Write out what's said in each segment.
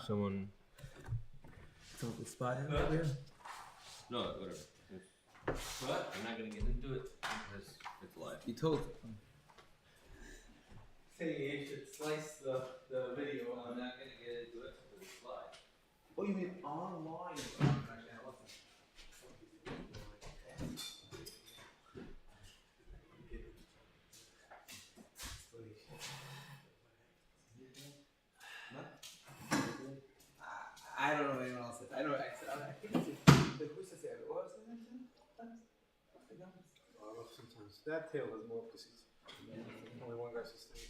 someone inspired? No, whatever. But I'm not gonna get into it because it's live. You told. Say you should slice the video. I'm not gonna get into it because it's live. Oh, you mean online? I don't know anyone else. I know. I think it's who's to say? What was the name? Sometimes that tail has more pussies. Only one guy should stay.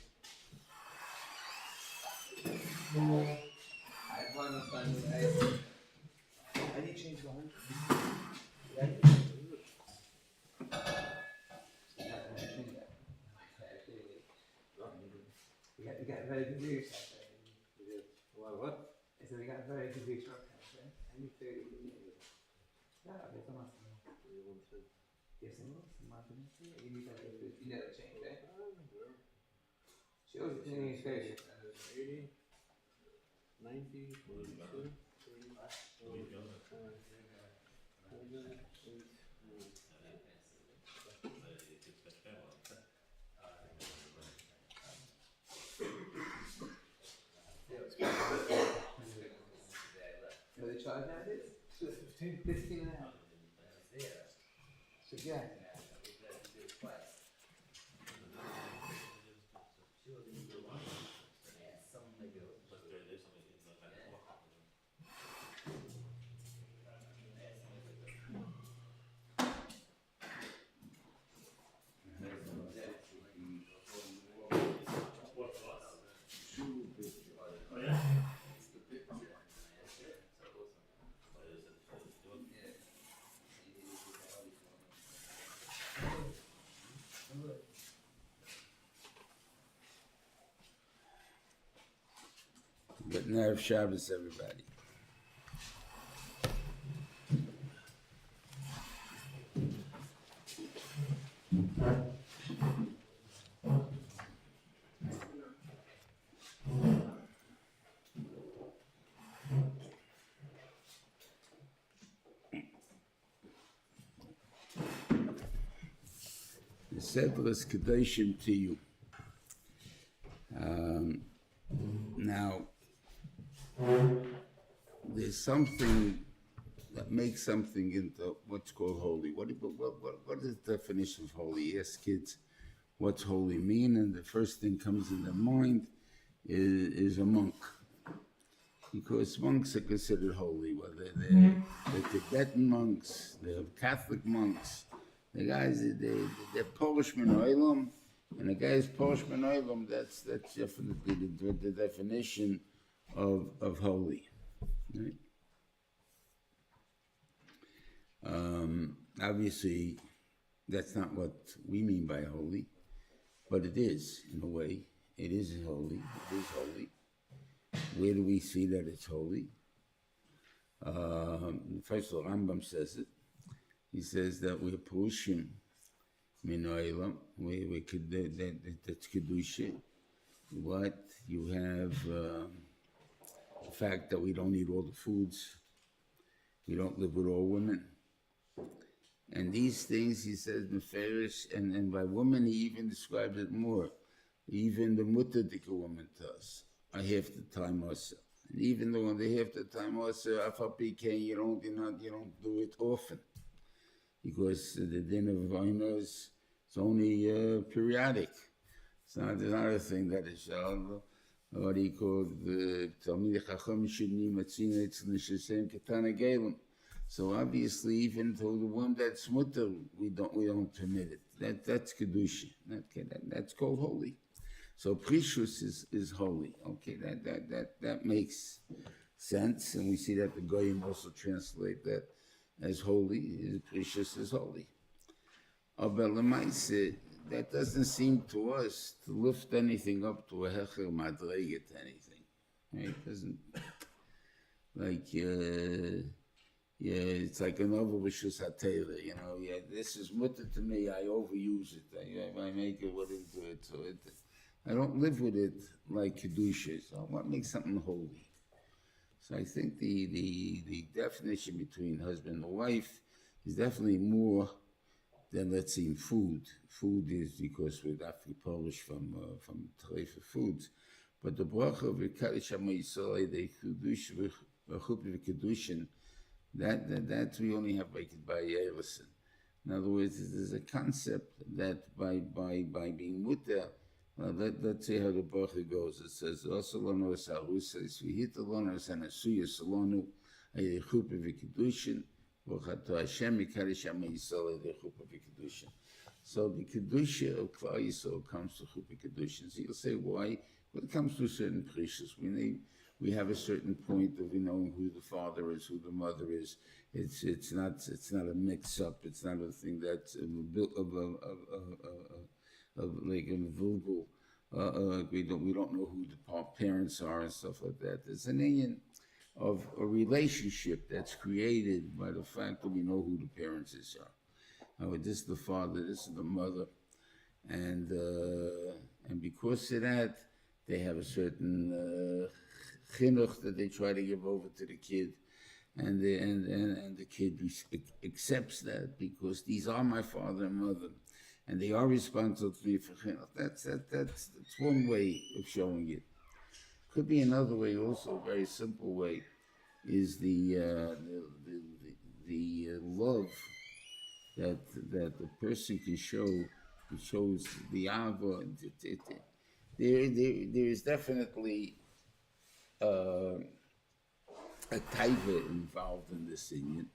I find it fun. I need to change the home. We got very good views. What? I said we got very good views. I need to. Yeah, there's a lot. Yes, you need that. You never change, right? She was changing his face. 80, 90, 42, What are they charging nowadays? 15 an hour. So yeah. But now Shabbos, everybody. The Sedras Kedoshim to you. Now, there's something that makes something into what's called holy. What is the definition of holy? Ask kids, what's holy mean? And the first thing comes in their mind is a monk. Because monks are considered holy, whether they're Tibetan monks, they're Catholic monks. The guys, they're Polish Olam, and the guy's Polish Olam, that's definitely the definition of holy. Right? Obviously, that's not what we mean by holy, but it is, in a way. It is holy. It is holy. Where do we see that it's holy? First of all, Rambam says it. He says that we're Purushim min ha'olam, that's Kedusha. What? You have the fact that we don't eat all the foods. We don't live with all women. And these things, he says, Meferish, and by women he even describes it more. Even the Muttadika woman to us, I have the time also. And even though they have the time also, you don't do it often. Because the din of Vaina is only periodic. It's not a thing that is what he called the Talmidei Chacham Shini Matzina Etzl Ketana Gelim. So obviously, even to the one that's mutter, we don't permit it. That's kedusha. That's called holy. So precious is holy. Okay, that makes sense, and we see that the Goyim also translate that as holy. Precious is holy. But Lemaise, that doesn't seem to us to lift anything up to a hecher madreget anything. Right? It doesn't it's like an overvicious hatera, this is mutter to me, I overuse it, I make it what into it, so I don't live with it like Kedusha, so what makes something holy? So I think the definition between husband and wife is definitely more than, let's say, in food. Food is because we're actually Polish from Treifa foods. But the bracha of Kaddish HaMayisrael, the Kedushin, that we only have by Eilison. In other words, there's a concept that by being mutter, let's say how the bracha goes. It says, "Osalonu esaruses v'hitalonu esanasuya salonu aydechupa v'kedushin v'chato Hashem mikadish hamayisrael aydechupa v'kedushin." So the kedusha of Klal Yisrael comes to chupa kedushin. So you'll say, why? Well, it comes to certain precious. We have a certain point of knowing who the father is, who the mother is. It's not a mix up. It's not a thing that's of like a vulgar. We don't know who the parents are and stuff like that. There's an union of a relationship that's created by the fact that we know who the parents are. This is the father, this is the mother, and because of that, they have a certain chinuch that they try to give over to the kid, and the kid accepts that because these are my father and mother, and they are responsible to me for chinuch. That's one way of showing it. Could be another way, also a very simple way, is the love that the person can show. It shows the ava. There is definitely a taiva involved in this union.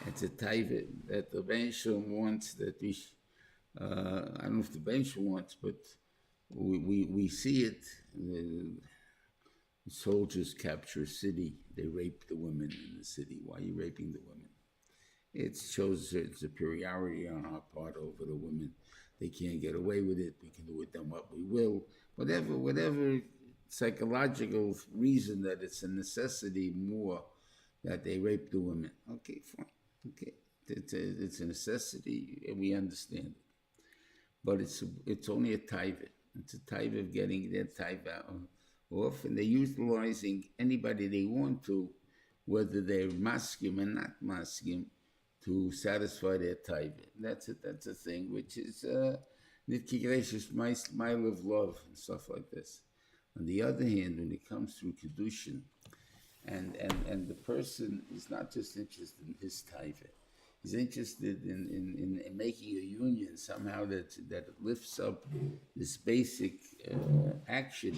It's a taiva that the Bensham wants that we. I don't know if the Bensham wants, but we see it. The soldiers capture a city. They rape the women in the city. Why are you raping the women? It shows a superiority on our part over the women. They can't get away with it. We can do with them what we will. Whatever psychological reason that it's a necessity more that they rape the women. Okay, fine. Okay, it's a necessity, and we understand it. But it's only a taiva. It's a taiva of getting their taiva off, and they're utilizing anybody they want to, whether they're maskim and not maskim, to satisfy their taiva. That's a thing which is nitki mile of love and stuff like this. On the other hand, when it comes to kedushin, and the person is not just interested in his taiva, he's interested in making a union somehow that lifts up this basic action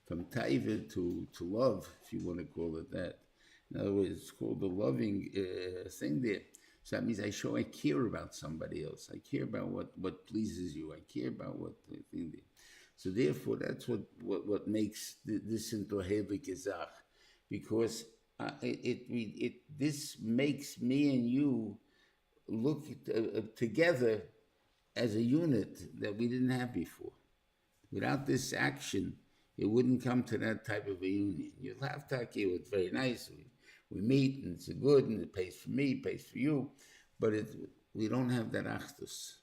from taiva to love, if you want to call it that. In other words, it's called the loving thing there. So that means I care about somebody else. I care about what pleases you. I care about what the thing there. So therefore, that's what makes this into a Heilig Gezach, because this makes me and you look together as a unit that we didn't have before. Without this action, it wouldn't come to that type of a union. You'll have taki, it's very nice. We meet and it's good and it pays for me, pays for you, but we don't have that achdus.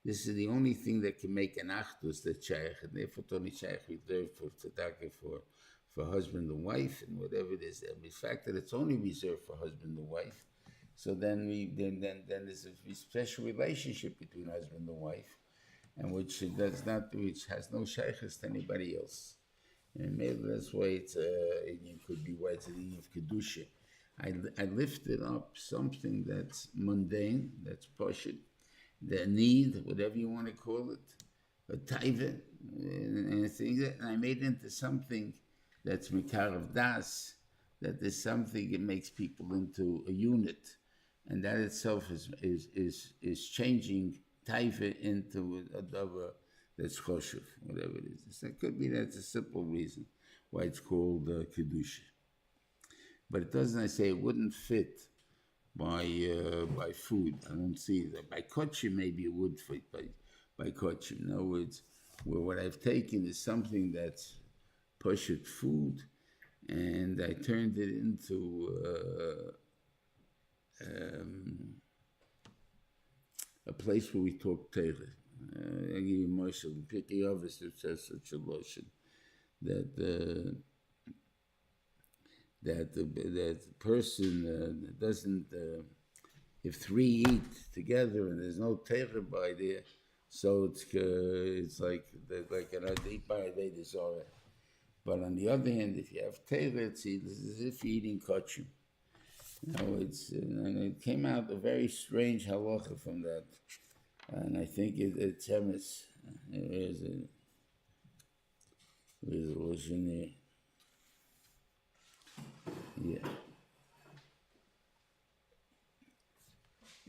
This is the only thing that can make an achdus that shaykh, and therefore Tony shaykh reserved for tzedakah for husband and wife and whatever it is. And the fact that it's only reserved for husband and wife, so then there's a special relationship between husband and wife, and which has no shaykhs to anybody else. And maybe that's why it could be why it's an union of kedusha. I lifted up something that's mundane, that's pashut, the need, whatever you want to call it, a taiva, and I made it into something that's mikar of das, that there's something that makes people into a unit, and that itself is changing taiva into a davar that's choshev, whatever it is. So it could be that's a simple reason why it's called kedusha. But it doesn't, I say, it wouldn't fit by food. I don't see that. By kochim, maybe it would fit by kochim. In other words, what I've taken is something that's pashut food, and I turned it into a place where we talk Torah. I give you Marshall, the Pirkei Avos, it says such a lotion that that the person doesn't, if three eat together and there's no Torah by there, so it's like an eat by a day disorder. But on the other hand, if you have Torah, it's as if you're eating kachim. And it came out a very strange halacha from that, and I think it's emes. Where's the Lashon here? Yeah.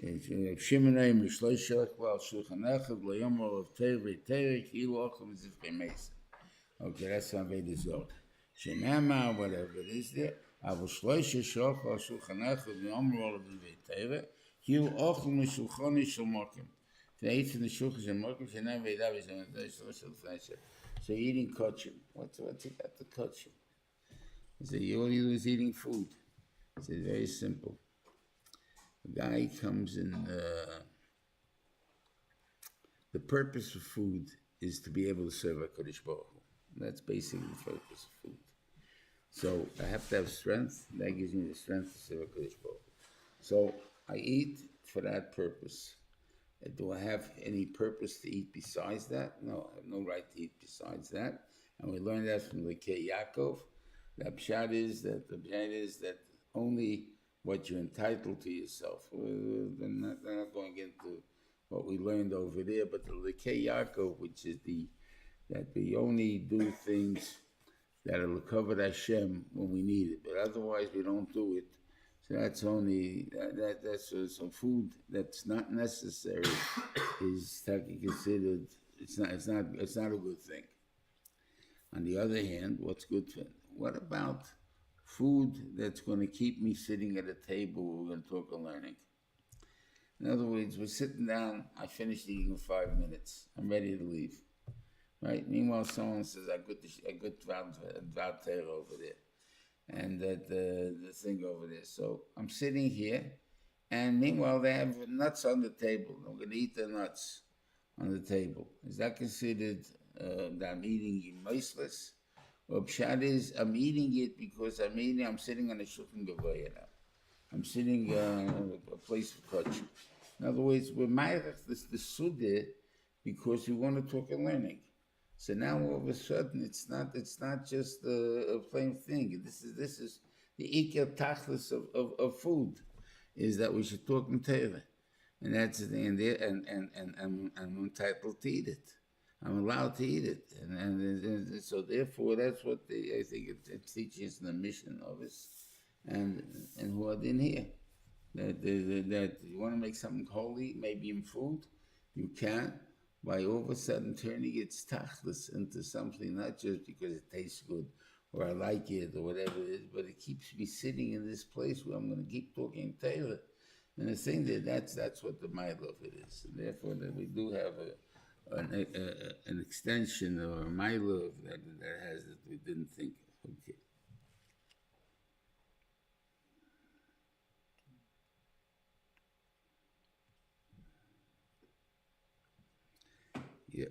Shimonai Mishloishach Val Shulchan Echad LaYomor of Torah Kilu Ochel Mizivkei Mesa. Okay, that's how they deserve. Shenama, whatever it is there. Avu Shloisha Shach Val Shulchan Echad LaYomor of Torah Kilu Ochel Mishulchoni Shel Mokim. They eat in the Shulchan Shel Mokim. Shenama Veidav is on the Shulchan Feinstein. So eating kachim. What's it got the kachim? He said, all you do is eating food. He said, very simple. A guy comes in, the purpose of food is to be able to serve HaKadosh Baruch Hu. That's basically the purpose of food. So I have to have strength. That gives me the strength to serve HaKadosh Baruch Hu. So I eat for that purpose. Do I have any purpose to eat besides that? No, I have no right to eat besides that. And we learned that from the Ya'akov. The pshat is that only what you're entitled to yourself. They're not going into what we learned over there, but the Lekei Yaakov, which is that we only do things that are covered Hashem when we need it, but otherwise we don't do it. So that's only that's some food that's not necessary is considered. It's not a good thing. On the other hand, what's good for? What about food that's going to keep me sitting at a table where we're going to talk and learning? In other words, we're sitting down, I finished eating in 5 minutes, I'm ready to leave. Right? Meanwhile, someone says, I got Dvar Torah over there, and that the thing over there. So I'm sitting here, and meanwhile, they have nuts on the table. I'm going to eat the nuts on the table. Is that considered that I'm eating moistless? Well, pshat is I'm eating it because I'm sitting on a shulchan gavoya now. I'm sitting a place of kachim. In other words, we're ma'arech the sudah because we want to talk and learning. So now all of a sudden it's not just a plain thing. This is the iker tachlis of food, is that we should talk in Torah, and that's the thing. And I'm entitled to eat it. I'm allowed to eat it, and so therefore that's what I think it teaches the mission of us, and who are in here, that you want to make something holy, maybe in food, you can, by all of a sudden turning its tachlis into something not just because it tastes good or I like it or whatever it is, but it keeps me sitting in this place where I'm going to keep talking Torah, and the thing that's what the mile of it is, and therefore that we do have an extension or a mile of that has that we didn't think of. Okay. Yeah.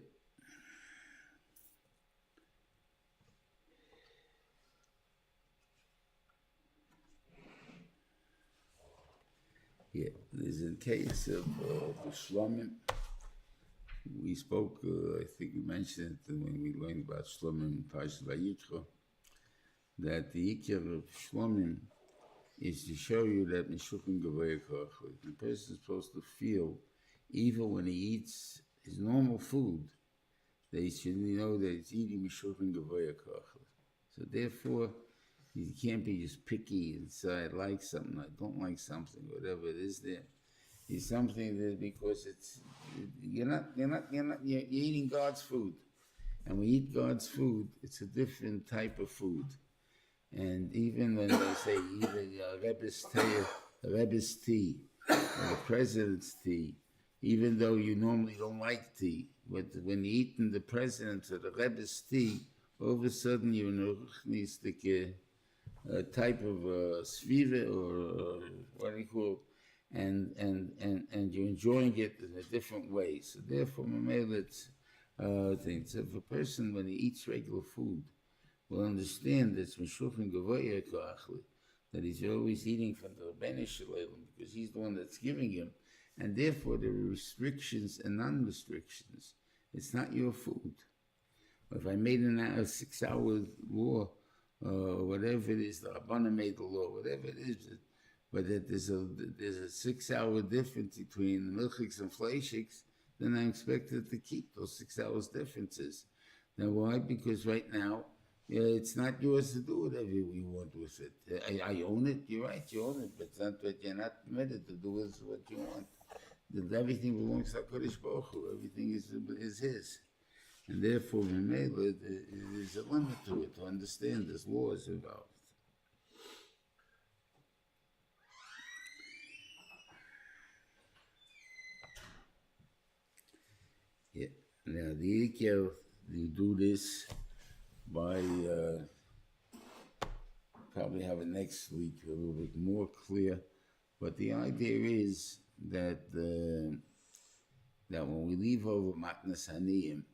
Yeah, there's a case of the Shlomim. We spoke, I think we mentioned it when we learned about Shlomim in Parshas Vayikra, that the Ikar of Shlomim is to show you that Meshukhin Gavoya Kochli. The person is supposed to feel, even when he eats his normal food, that he should know that he's eating Meshukhin Gavoya Kochli. So therefore, you can't be just picky and say, I like something, I don't like something, whatever it is there. It's something that because you're eating God's food. And when we eat God's food, it's a different type of food. And even when they say eating Rebbe's tea, or the president's tea, even though you normally don't like tea, but when you're eating the president's or the Rebbe's tea, all of a sudden you're in a type of sviva or what do you call it? And you're enjoying it in a different way. So therefore, it's thing. So if a person, when he eats regular food, will understand that it's Meshulchan Gavoya Koachli, that he's always eating from the Rebbeinu Shalom because he's the one that's giving him, and therefore there are restrictions and non-restrictions. It's not your food. If I made a 6-hour law, whatever it is, the Rabbana made the law, whatever it is, but that there's a 6-hour difference between milchiks and fleishiks, then I expect it to keep those 6 hours differences. Now why? Because right now, it's not yours to do whatever you want with it. I own it, you're right, you own it, but it's not what you're not permitted to do with what you want. That everything belongs to HaKadosh Baruch Hu, everything is his. And therefore, there's a limit to it, to understand there's laws involved. Yeah. Now, the Ikea, you do this by, probably have it next week, a little bit more clear. But the idea is that that when we leave over Matnas Haniyim,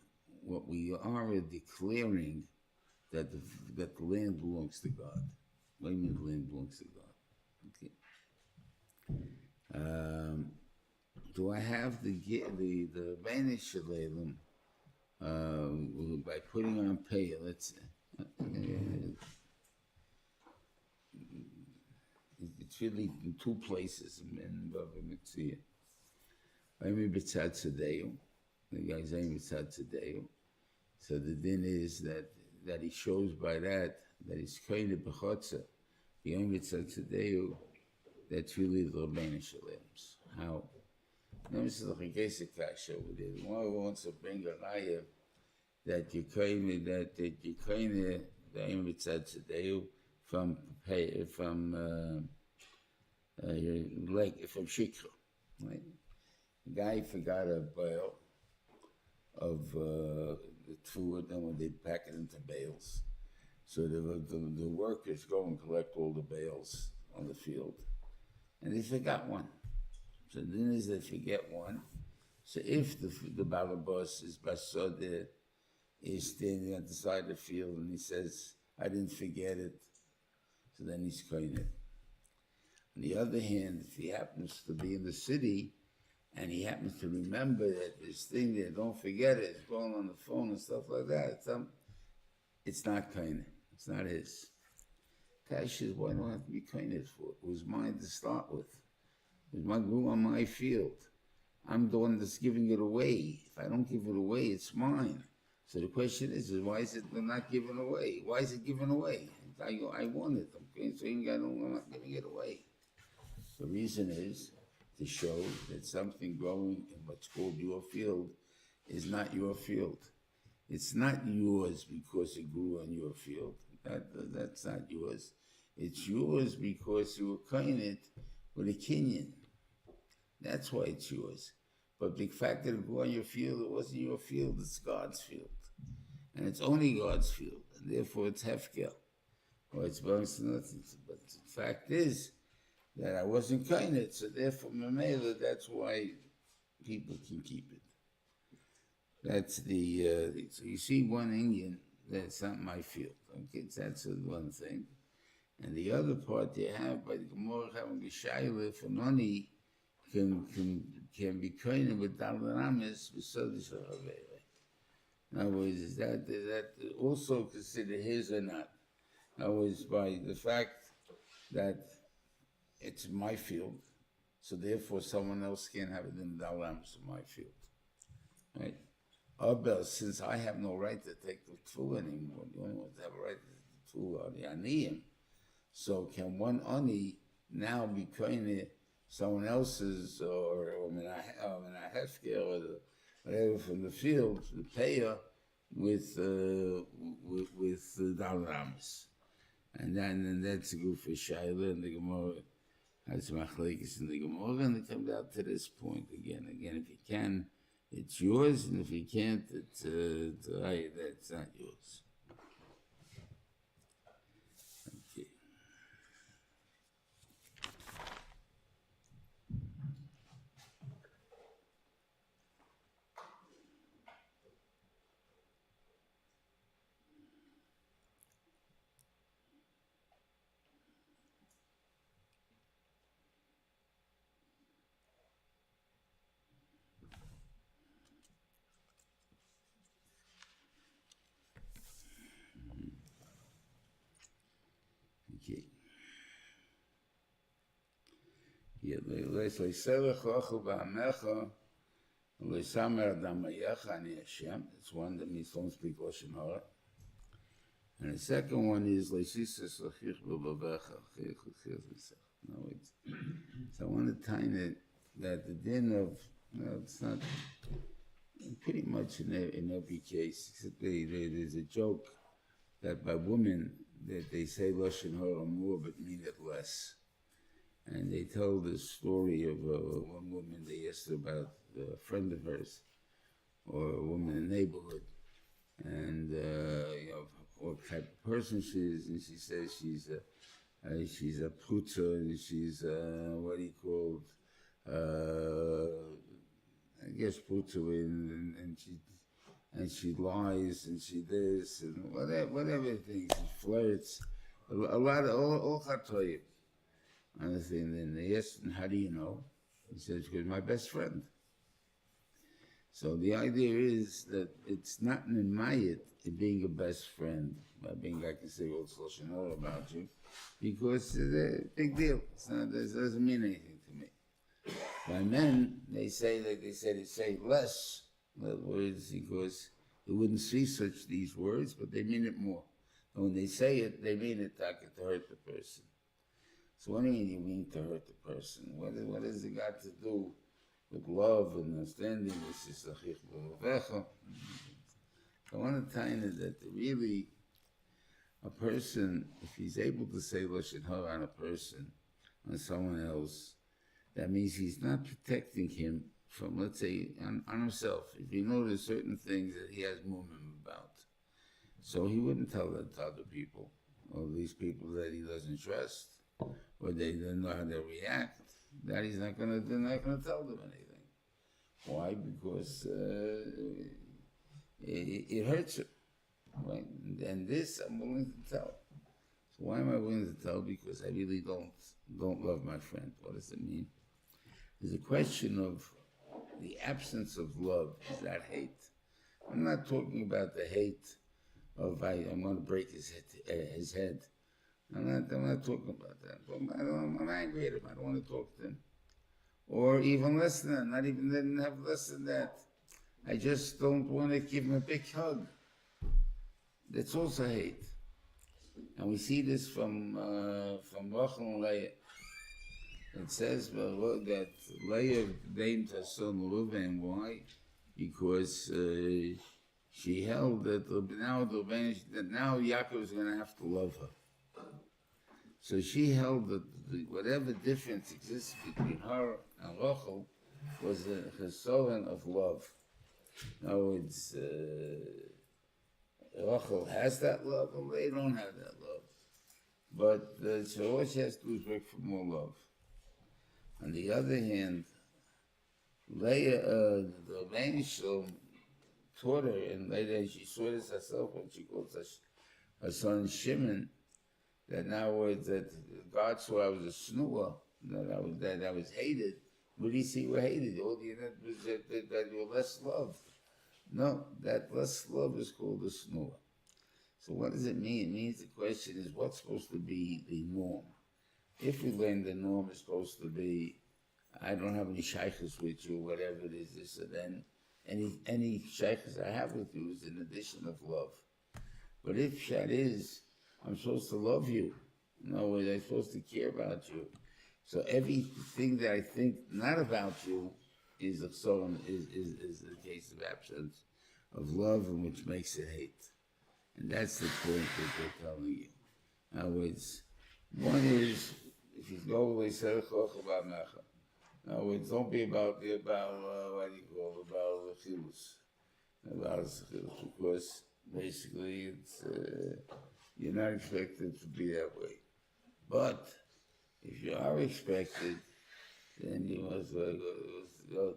what we are declaring that the land belongs to God. What do you mean the land belongs to God? Okay. Do I have the Rebbeinu Shalom by putting on pay? Let's it's really in two places in Bava Mitzvah. I'm B'tzad Tzadeu. The guy's name is B'tzad Tzadeu. So the din is that he shows by that he's kind of b'chotza. The only B'tzad Tzadeu, that's really the Rebbeinu Shalom's. How? Now this is like a Gesek Kasha over there. One wants to bring a raya that you kind of the only B'tzad Tzadeu from Shikha, right? The guy forgot a bale of the food, and when they pack it into bales, so the workers go and collect all the bales on the field, and they forgot one. So then is they forget one. So if the balabas is basode is standing at the side of the field and he says, "I didn't forget it," so then he's kind of. On the other hand, if he happens to be in the city and he happens to remember that this thing there, don't forget it, it's going on the phone and stuff like that, it's not kind of, it's not his. Kash is, why don't I have to be kind of for? It was mine to start with. It was my grew on my field. I'm the one that's giving it away. If I don't give it away, it's mine. So the question is why is it not given away? Why is it given away? I want it. I'm saying I'm not giving it away. The reason is to show that something growing in what's called your field is not your field. It's not yours because it grew on your field. That's not yours. It's yours because you were kind with a kinyan. That's why it's yours. But the fact that it grew on your field, it wasn't your field, it's God's field. And it's only God's field, and therefore it's hefker, or it's belongs to nothing. But the fact is that I wasn't kind of it, so therefore, Mamela, that's why people can keep it. That's the, so you see one Indian, that's not my field. Okay, that's one thing. And the other part you have, by the Gemara having a shayla, if an oni can be kind with Dalaramis, with Sodish Ravere. In other words, is that also considered his or not? In other words, by the fact that it's my field, so therefore someone else can't have it in the Dalaramis of my field. Right? But since I have no right to take the tefillah anymore, the only ones that have a right to take the tefillah are the aniyim. So can one ani now be kind of someone else's or in a hefker or whatever from the field, the payer with the Dalaramis, and that's a good for Shaila and the Gemara has machlekes in the Gemara, and it comes out to this point again. If you can, it's yours, and if you can't, it's that's not yours. Okay. Okay. Yeah, let's say Selech Ochel Ba'amecha, Lesamer Adamayecha Ani Hashem. That's one that means don't speak Lashon Hara. And the second one is Leisisas Lachich B'Bavecha. No, so I want to tie it that the din of, it's not pretty much in every case, except there's a joke that by women that they say Lashon Hara more but mean it less. And they tell the story of one woman, they asked her about a friend of hers, or a woman in the neighborhood, and what type of person she is, and she says she's a putza, and she's what he called, I guess putza, and she lies, and she this, and whatever things, she flirts, a lot of all chatoyim. And then they asked him, how do you know? He says, because my best friend. So the idea is that it's not in mayit in being a best friend, by being, I can say, what's Lashon Hara about you, because it's a big deal. It doesn't mean anything to me. By men, they say less words because they wouldn't see these words, but they mean it more. And when they say it, they mean it to hurt the person. So what do you mean to hurt the person? What has it got to do with love and understanding? This is Achich B'Avecha. I want to tie in that really a person, if he's able to say Lashon Hara on a person, on someone else, that means he's not protecting him from, let's say, on himself. If he knows certain things that he has mumim about, so he wouldn't tell that to other people, or these people that he doesn't trust, or they don't know how to react, that he's not going to tell them anything. Why? Because it hurts him. Right? And this I'm willing to tell. So why am I willing to tell? Because I really don't love my friend. What does it mean? There's a question of the absence of love. Is that hate? I'm not talking about the hate of I'm going to break his head. I'm not talking about that. I'm angry at him. I don't want to talk to him. Or even less than that. Not even didn't have less than that. I just don't want to give him a big hug. That's also hate. And we see this from Rachel and Leah. It says that Leah named her son Reuven. Why? Because she held that now Yaakov is going to have to love her. So she held that whatever difference exists between her and Rachel was a chesoron of love. In other words, Rachel has that love, and they don't have that love. But so all she has to do is work for more love. On the other hand, Leah, the Reuven taught her, and later she saw this herself when she called her son Shimon, that now that God saw I was a snua, that I was hated. What did he see we're hated? All you had was that you were less loved. No, that less love is called a snua. So what does it mean? It means the question is what's supposed to be the norm? If we learn the norm is supposed to be, I don't have any shaykhs with you, whatever it is, this or then, any shaykhs I have with you is an addition of love. But if that is, I'm supposed to love you. No, I'm supposed to care about you. So everything that I think not about you is a case of absence of love, and which makes it hate. And that's the point that they're telling you. In other words, one is if you go away, say about mecha. In other words, don't be about what do you call about chilus, because basically it's you're not expected to be that way. But if you are expected, then you must go to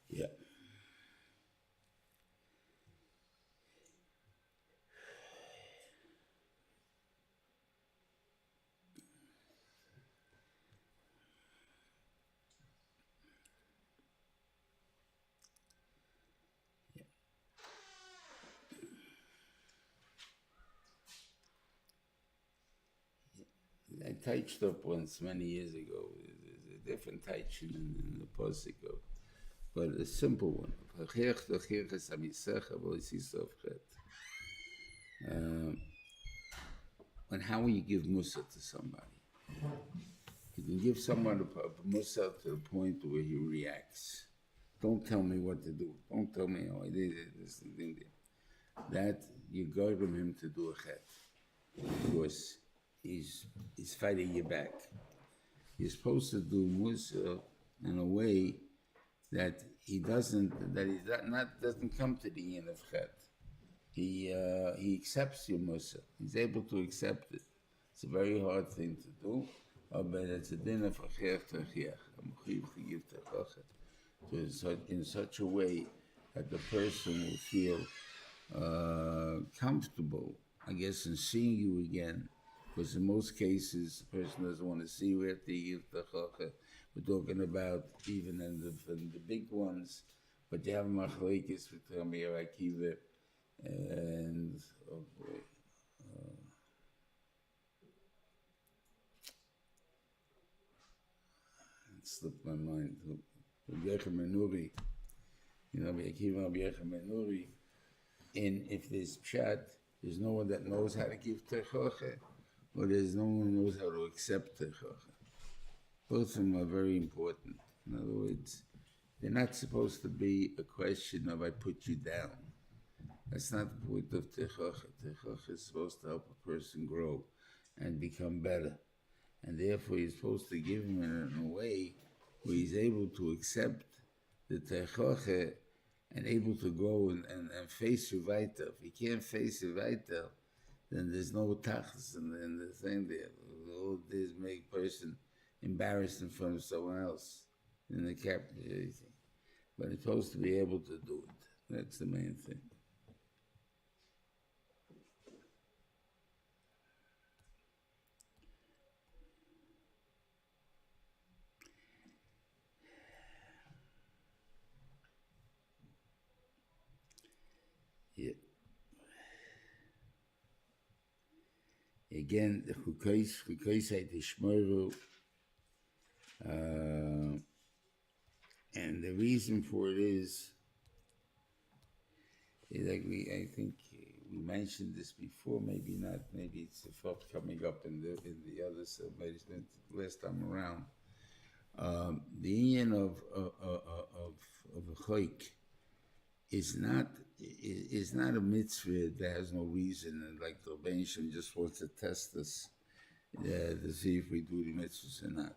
yeah. I touched up once many years ago. There's a different touching in the Pasuk, but a simple one. And how will you give Musa to somebody? You can give someone a Musa to the point where he reacts. Don't tell me what to do. Don't tell me, oh, I did this thing there. That you guide him to do a chet. Because he's fighting you back. You're supposed to do Musa in a way that he doesn't come to the end of chet. He accepts your Musa. He's able to accept it. It's a very hard thing to do, but it's a din of achech t'achiach. I'm to give t'achach in such a way that the person will feel comfortable, I guess, in seeing you again. Because in most cases, the person doesn't want to see you after you give t'achach. We're talking about even in the big ones, but you have machlekes with Rabbi Akiva and oh boy, it slipped my mind. Rabbi Menuri, Rabbi Akiva, Rabbi Menuri. And if there's pshat, there's no one that knows how to give techoche, or there's no one who knows how to accept techoche. Both of them are very important. In other words, they're not supposed to be a question of I put you down. That's not the point of techoche. Techoche is supposed to help a person grow and become better. And therefore you're supposed to give him in a way where he's able to accept the techoche and able to go and face you weiter. If he can't face you weiter, then there's no tachas in the thing there. All this make a person embarrassed in front of someone else in the capital. But it's supposed to be able to do it. That's the main thing. Yeah. Again, the Chukais Tishmeru, and the reason for it is like I think we mentioned this before, maybe not, maybe it's the first coming up in the other submission last time around. The union of a choik is not a mitzvah that has no reason, and like the Rebbeinu just wants to test us to see if we do the mitzvahs or not.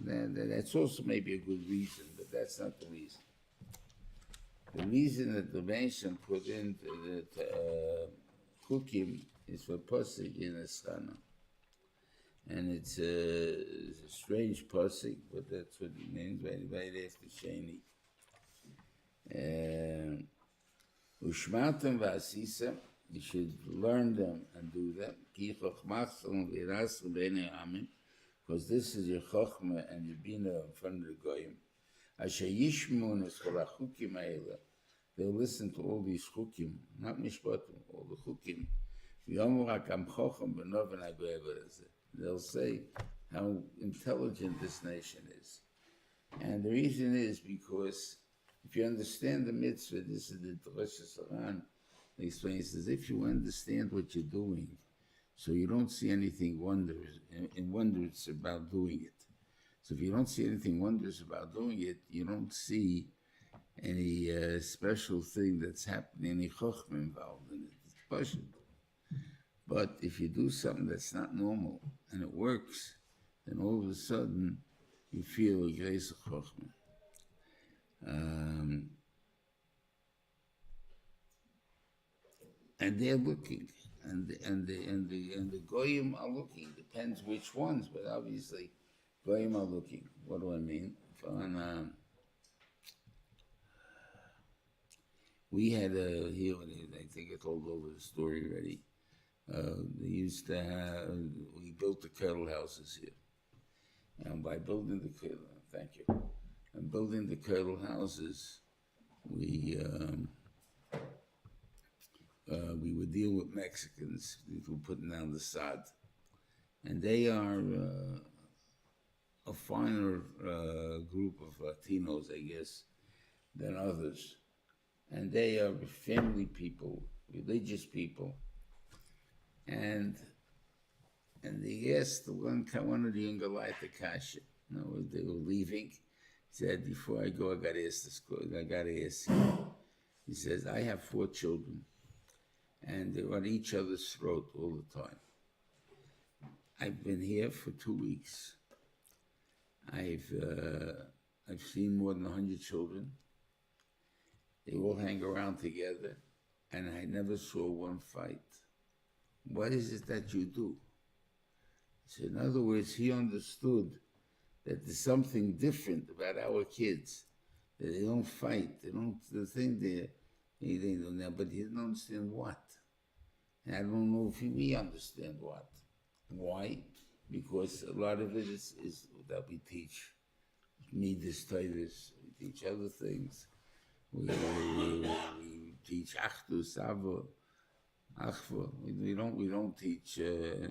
That's also maybe a good reason, but that's not the reason. The reason that the Rebbeinu put in the chukim is for pasuk in a schana. And it's a strange pasuk, but that's what it means, right after Sheni. Ushmatem v'asisa, you should learn them and do them. Ki chochmachtem v'irasem b'nei amim, because this is your chochma and your bina in front of the goyim. Asher yishmun es kol hachukim ha'ela, they'll listen to all these chukim, not mishpatim, all the chukim. V'yomu rak am chochem b'noven ha'goyever hazeh. They'll say how intelligent this nation is. And the reason is because if you understand the mitzvah, this is the Parshas Aran, he explains, as if you understand what you're doing, so you don't see anything wondrous about doing it. So if you don't see anything wondrous about doing it, you don't see any special thing that's happening, any chochmah involved in it. It's pashut. But if you do something that's not normal and it works, then all of a sudden you feel a grace of chochmah. And they're looking, and the goyim are looking. Depends which ones, but obviously, goyim are looking. What do I mean? We had here. I think I told over the story already. They used to have. We built the kettle houses here, and by building the kettle, thank you. And building the kettle houses, we would deal with Mexicans who were putting down the sod. And they are a finer group of Latinos, I guess, than others. And they are family people, religious people. And they asked one of the younger Leiter Kasha, they were leaving. He said, before I go, I got to ask this. I got to ask you. He says, I have 4 children, and they're on each other's throat all the time. I've been here for 2 weeks. I've seen more than 100 children. They all hang around together, and I never saw one fight. What is it that you do? So in other words, he understood that there's something different about our kids, that they don't fight, they don't, the thing they don't know, but he didn't understand what. And I don't know if we understand what. Why? Because a lot of it is that we teach Midas Titus, we teach other things. We teach Achdus, Ava, Achva. We don't teach,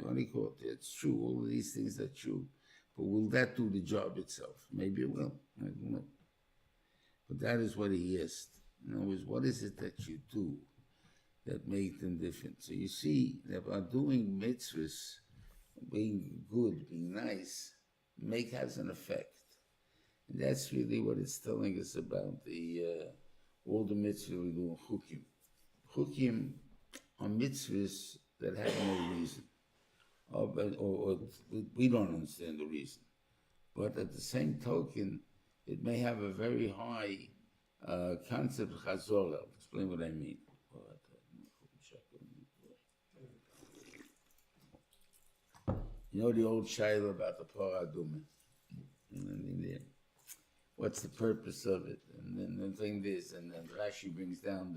what do you call it? It's true, all of these things are true. But will that do the job itself? Maybe it will, I don't know. But that is what he asked. In other words, what is it that you do that makes them different? So you see that by doing mitzvahs, being good, being nice, has an effect. And that's really what it's telling us about all the mitzvahs we do in Chukim. Chukim are mitzvahs that have no reason. Or we don't understand the reason. But at the same token, it may have a very high concept of chazor. I'll explain what I mean. You know the old shayla about the Parah Adumah? What's the purpose of it? And then the thing is, and then Rashi brings down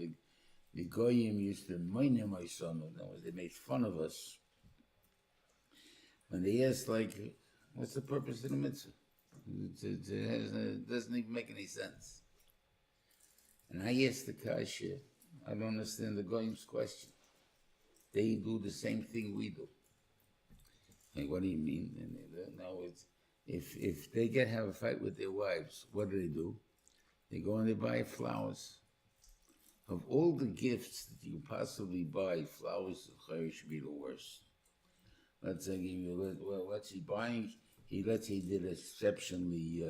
the goyim used to moine my son. They made fun of us when they asked, like, what's the purpose of the mitzvah? It doesn't even make any sense. And I asked the kasha, I don't understand the goyim's question. They do the same thing we do. Like, what do you mean? Now it's if they have a fight with their wives, what do? They go and they buy flowers. Of all the gifts that you possibly buy, flowers should be the worst. Let's say, what's he buying? He did an exceptionally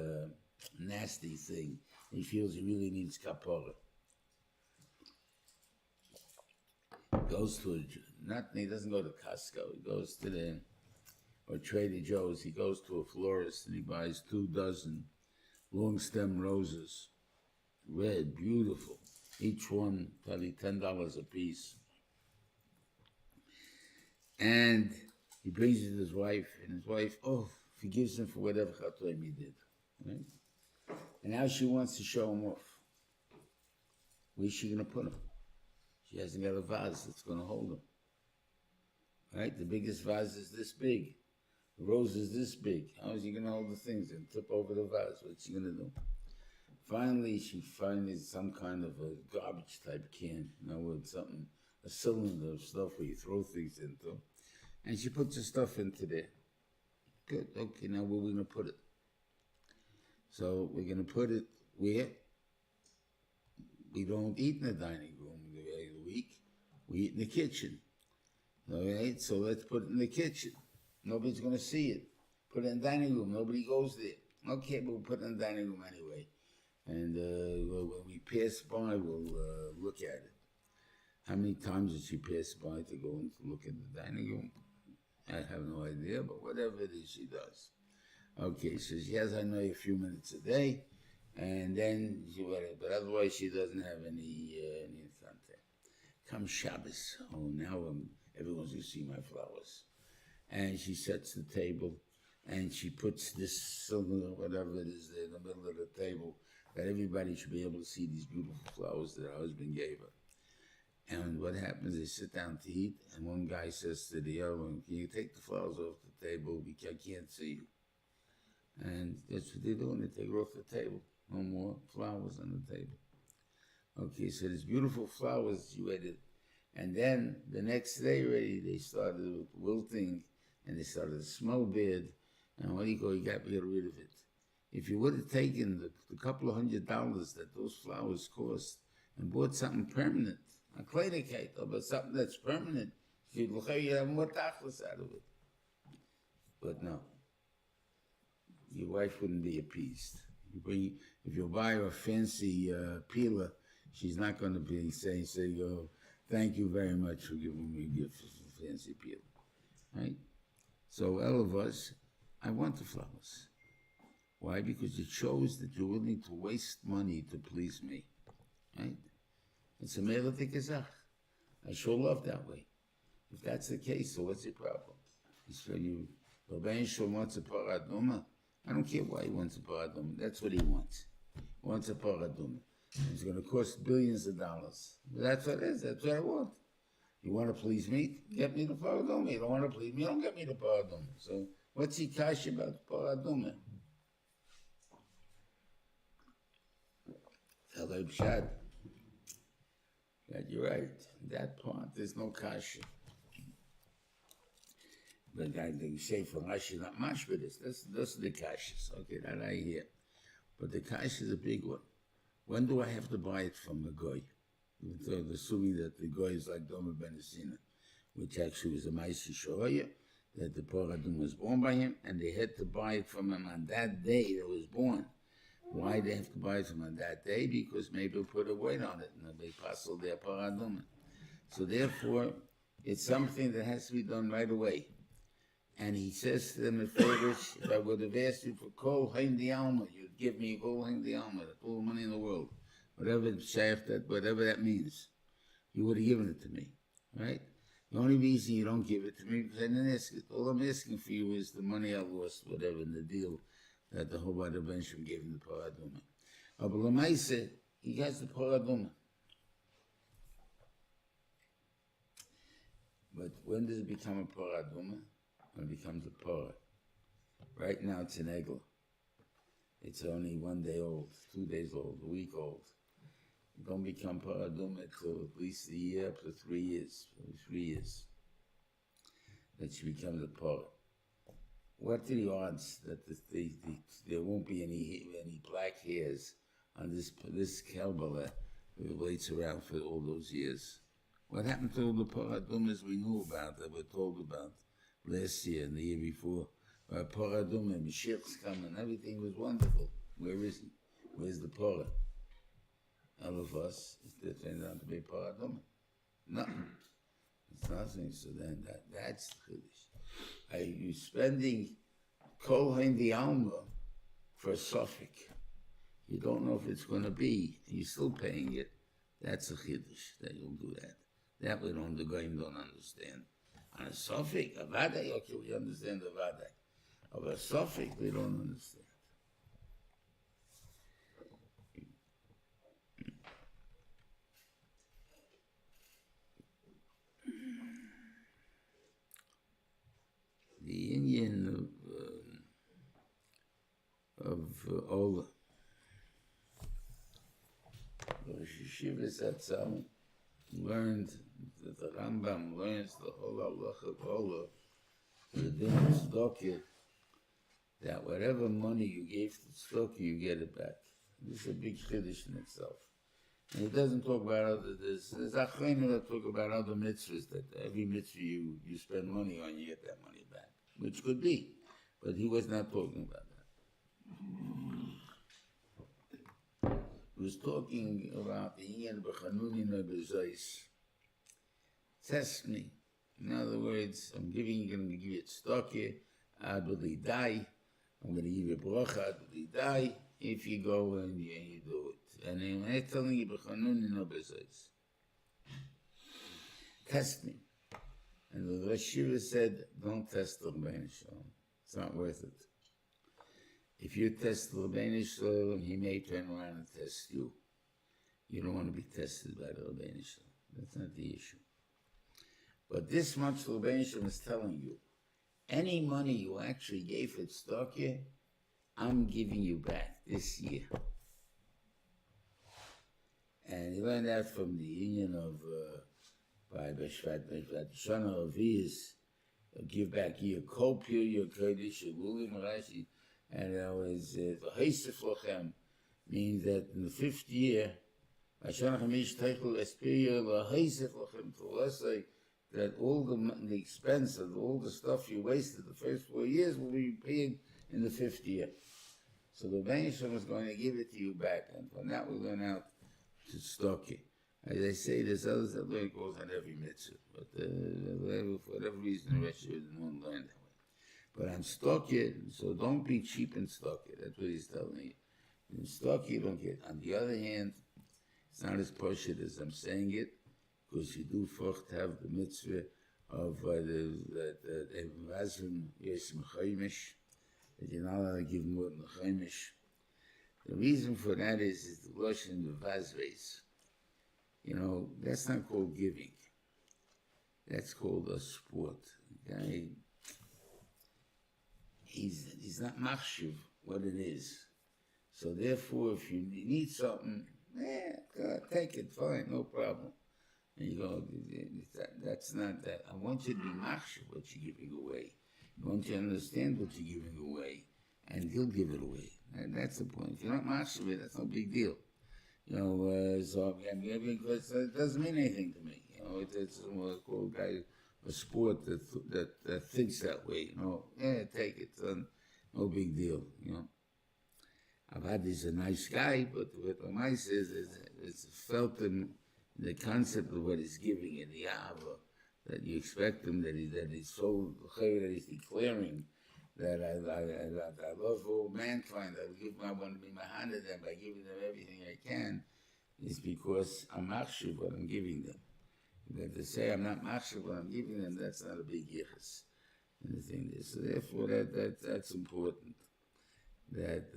nasty thing. He feels he really needs kapara. He doesn't go to Costco. He goes to or Trader Joe's. He goes to a florist and he buys 24 long stem roses, red, beautiful. Each one probably $10 a piece. And he brings it to his wife, and his wife, forgives him for whatever chatoim he did. Right? And now she wants to show him off. Where's she going to put him? She hasn't got a vase that's going to hold him. Right? The biggest vase is this big. The rose is this big. How is he going to hold the things and tip over the vase? What's she going to do? Finally, she finds some kind of a garbage type can, with a cylinder of stuff where you throw things into. And she puts the stuff into there. Good, okay, now where are we going to put it? So we're going to put it where? We don't eat in the dining room every week. We eat in the kitchen. All right, so let's put it in the kitchen. Nobody's going to see it. Put it in the dining room. Nobody goes there. Okay, but we'll put it in the dining room anyway. And when we pass by, we'll look at it. How many times did she pass by to go and look at the dining room? I have no idea, but whatever it is, she does. Okay, so she has, I know, a few minutes a day, and then but otherwise she doesn't have any contact. Come Shabbos, now everyone's going to see my flowers. And she sets the table, and she puts this cylinder, whatever it is there in the middle of the table, that everybody should be able to see these beautiful flowers that her husband gave her. And what happens, they sit down to eat, and one guy says to the other one, can you take the flowers off the table? I can't see you. And that's what they do, and they take it off the table. No more flowers on the table. Okay, so there's beautiful flowers you waited. And then the next day already, they started with wilting and it started to smell bad, and what do you call, you got to get rid of it. If you would have taken the couple of $100 that those flowers cost and bought something permanent, a kleinikite, but something that's permanent, you'd have more tachlis out of it. But no, your wife wouldn't be appeased. If you buy her a fancy peeler, she's not going to be saying, oh, thank you very much for giving me a gift for a fancy peeler, right? So all of us, I want the flowers. Why? Because it shows that you're willing to waste money to please me, right? It's a meletik ezach. I sure love that way. If that's the case, so what's the problem? He's for you. Reuven Feinstein wants a paraduma. I don't care why he wants a paraduma. That's what he wants. He wants a paraduma. It's going to cost billions of dollars. But that's what it is. That's what I want. You want to please me? Get me the paraduma. You don't want to please me? Don't get me the paraduma. So what's he kash about the paraduma? Hello, Pshad. You're right. That part, there's no kasha. The guy that you say for Rashi, not much for this. That's the kashas. Okay, that I hear. But the kasha is a big one. When do I have to buy it from the goy? Assuming that the goy is like Domer Ben Asina, which actually was a Maisi Shoroya, that the Paradum was born by him, and they had to buy it from him on that day that was born. Why they have to buy it from on that day? Because maybe they'll put a weight on it, and they passel their Paradum. So therefore, it's something that has to be done right away. And he says to them at first, if I would have asked you for kol hain di alma, you'd give me kol hain di alma, all the money in the world, whatever that means, you would have given it to me, right? The only reason you don't give it to me is because I didn't ask it. All I'm asking for you is the money I lost, whatever, in the deal that the whole Bada Bensham gave him the paraduma. But Lamaise, he has the paraduma. But when does it become a paraduma? When it becomes a parah. Right now it's an egel. It's only 1 day old, 2 days old, a week old. It don't become paraduma until at least a year, up to 3 years, 3 years. That she becomes a parah. What are the odds that there won't be any black hairs on this Kelbala that waits around for all those years? What happened to all the paradumas we knew about, that were told about last year and the year before? Paraduma, Mashiach's coming, everything was wonderful. Where is he? Where's the para? All of us, it turned out to be paraduma. Nothing. It's nothing. So then that's the Chiddush. You spending kol hain di alma for a suffix. You don't know if it's going to be, and you're still paying it. That's a chiddush that you'll do that. That we don't, the goyim don't understand. On a suffix, a vaday, okay, we understand the vaday. Of a suffix, we don't understand. The Indian of Ola. Yeshivas Atzal learned that the Rambam learns the whole halacha of Ola, the din of tzedakah, that whatever money you gave to tzedakah, you get it back. This is a big chiddush in itself. And he doesn't talk about other, there's achreinim that talk about other mitzvahs, that every mitzvah you spend money on, you get that money back, which could be, but he was not talking about that. He was talking about the yin b'chanunin b'zayis. Test me. In other words, I'm going to give you tzedakah, ad b'li dai. I'm going to give you bracha, ad b'li dai, if you go and you do it. And I'm not telling you b'chanunin b'zayis. Test me. And the Rosh Shiur said, don't test the Reuven Shalom. It's not worth it. If you test the Reuven Shalom, he may turn around and test you. You don't want to be tested by the Reuven Shalom. That's not the issue. But this much the Reuven Shalom is telling you, any money you actually gave for tzedakah, I'm giving you back this year. And he learned that from the union of by Beshvat Shana of his, give back your kopia, your kodesh, your lulim, Rashi, and it was the Heisef Lochem means that in the 5th year, Hashanah Hamish Teichel Espiria La Heisef Lochem, to let's say that all the expense of all the stuff you wasted the first 4 years will be paid in the 5th year. So the Benisham is going to give it to you back, and from that we learn out to stock it. As I say, there's others that learn goes on every mitzvah, but for whatever reason, the rest of it won't learn that way. But I'm stock it, so don't be cheap and stock it. That's what he's telling you. In stock you don't get. On the other hand, it's not as poshut as I'm saying it, because you do first have the mitzvah of the Vazim Yesim Chaimish, that you're not allowed to give more than the Chaimish. The reason for that is the Lashon the Vazves. You know, that's not called giving. That's called a sport. Okay? He's not machshuv what it is. So therefore, if you need something, take it, fine, no problem. And you go, that's not that. I want you to be machshuv what you're giving away. I want you to understand what you're giving away, and he'll give it away. And that's the point. If you're not machshuv it, that's no big deal. You know, so I'm giving because it doesn't mean anything to me. You know, it's called a sport that thinks that way. You know, take it, no big deal. You know, Avad is a nice guy, but what the mice is it's felt in the concept of what he's giving in the Ava, that you expect him that he's so that he's declaring that I love all mankind. I want to be mahana them by giving them everything I can, is because I'm machshuv what I'm giving them. But to say I'm not machshuv what I'm giving them, that's not a big yichus. So therefore, that's important. That